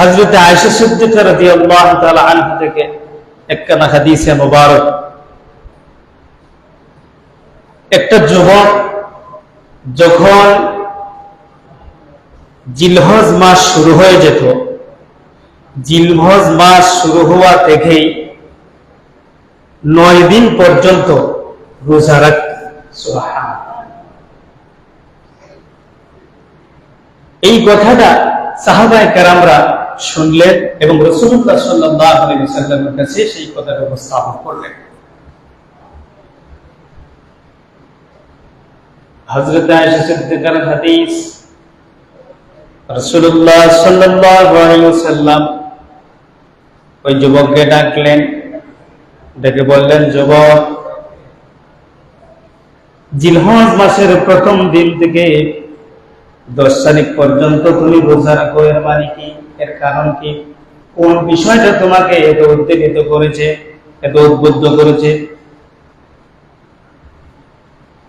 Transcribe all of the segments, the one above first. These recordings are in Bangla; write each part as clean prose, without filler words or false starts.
হযরত আয়েশা সিদ্দিকা রাদিয়াল্লাহু তাআলা আনহা থেকে একখানা হাদিসে মুবারক, একটা যুবক যখন জিলহজ মাস শুরু হয়ে যেত, জিলহজ মাস শুরু হওয়া থেকেই 9 দিন পর্যন্ত রোজা রাখত। সুবহানাল্লাহ। এই কথাটা সাহাবায়ে কেরামরা শুনলেন এবং রাসূলুল্লাহ সাল্লাল্লাহু আলাইহি ওয়াসাল্লামের কাছে সেই কথাটা উপস্থাপন করলেন। হযরত আয়েশা সিদ্দিকার হাদিস, রাসূলুল্লাহ সাল্লাল্লাহু আলাইহি ওয়াসাল্লাম ওই যুবককে ডাকলেন, ডেকে বললেন, যুবক, জিলহজ মাসের প্রথম দিন থেকে 10 তারিখ পর্যন্ত তুমি রোজা রাখো, এর মানে কি? এর কারণ কি? কোন বিষয়টা তোমাকে এত উদ্বেলিত করেছে, এত উদ্বুদ্ধ করেছে?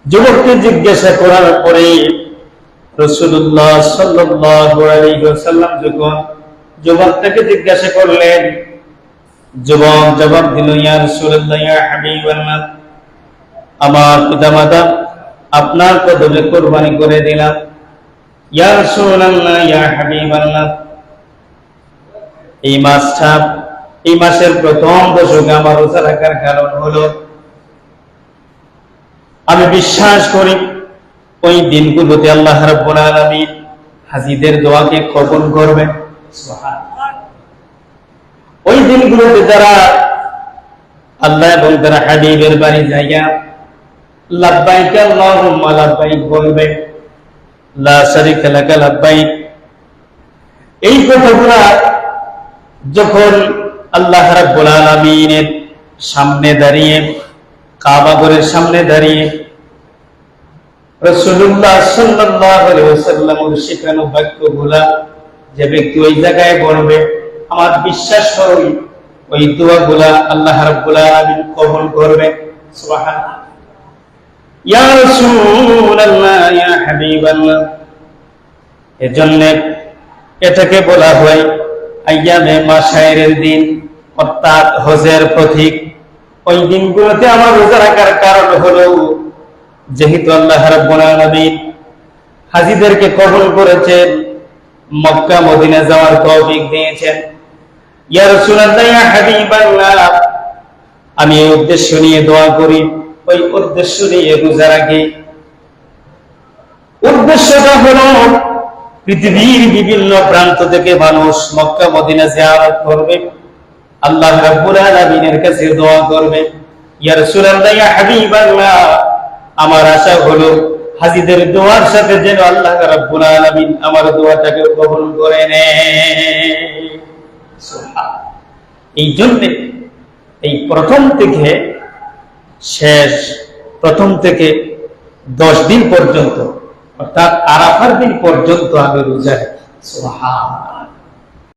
যুবককে জিজ্ঞাসা করার পরে রাসূলুল্লাহ সাল্লাল্লাহু আলাইহি ওয়াসাল্লাম যখন যুবকটাকে জিজ্ঞাসা করলেন, যুবক জবাব দিল, ইয়া রাসূলুল্লাহ, ইয়া হাবিবাল্লাহ, আমার পিতামাতা আপনার কদমে কুরবানি করে দিলাম। ইয়া রাসূলুল্লাহ, ইয়া হাবিবাল্লাহ, এই মাসটা, এই মাসের প্রথম দশকে আমার রোজা রাখার কারণ হলো আমি বিশ্বাস করি ওই দিনগুলোতে আল্লাহ রাব্বুল আলামিন হাজীদের দোয়াকে কবুল করবেন। সুবহানাল্লাহ। ওই দিনগুলোতে যারা আল্লাহ এবং তার হাবিবের বাড়ি যাইয়া লাব্বাইক আল্লাহুম্মা লাব্বাইক বলবে, লা শারীকা লাকা লাব্বাইক, এই কথাগুলো যখন আল্লাহ রাব্বুল আলামিনের সামনে দাঁড়িয়ে, কাবা ঘরের সামনে দাঁড়িয়ে রাসূলুল্লাহ সাল্লাল্লাহু আলাইহি ওয়াসাল্লামের শেখানো বাক্যগুলা যে ব্যক্তি ওই জায়গায় বলবে, আমার বিশ্বাস হয় ওই দোয়াগুলা আল্লাহ রাব্বুল আলামিন কবুল করবে। সুবহানাল্লাহ। ইয়া রাসূলুল্লাহ, ইয়া হাবিবাল্লাহ, এজন্য এটাকে বলা হয় আইয়ামে মাশায়েরের দিন, অর্থাৎ হজের প্রতীক। ওই দিনগুলোতে আমার রোজা রাখার কারণ হলো যেহেতু আল্লাহ রাব্বুল আলামিন হাজীদেরকে কবুল করেছেন, মক্কা মদিনা যাওয়ার তৌফিক দিয়েছেন। ইয়া রাসূলুল্লাহ, ইয়া হাবিবাল্লাহ, আমি এই উদ্দেশ্য নিয়ে দোয়া করি, ওই উদ্দেশ্য নিয়ে রোজা রাখি। উদ্দেশ্যটা হলো পৃথিবীর বিভিন্ন প্রান্ত থেকে মানুষ মক্কা মদিনা জিয়ারত করবে, আল্লাহ রাব্বুল আলামিনের কাছে দোয়া করবে। ইয়া রাসূলুল্লাহ, ইয়া হাবিবাল্লাহ, আমার আশা হলো হাজীদের দোয়ার সাথে যেন আল্লাহ রাব্বুল আলামিন আমার দোয়াটাকে কবুল করে নেন। সুবহানাল্লাহ। এই জন্য এই প্রথম থেকে শেষ, প্রথম থেকে 10 দিন পর্যন্ত, অর্থাৎ আরাফার দিন পর্যন্ত আমি রোজা রাখি। সুবহানাল্লাহ।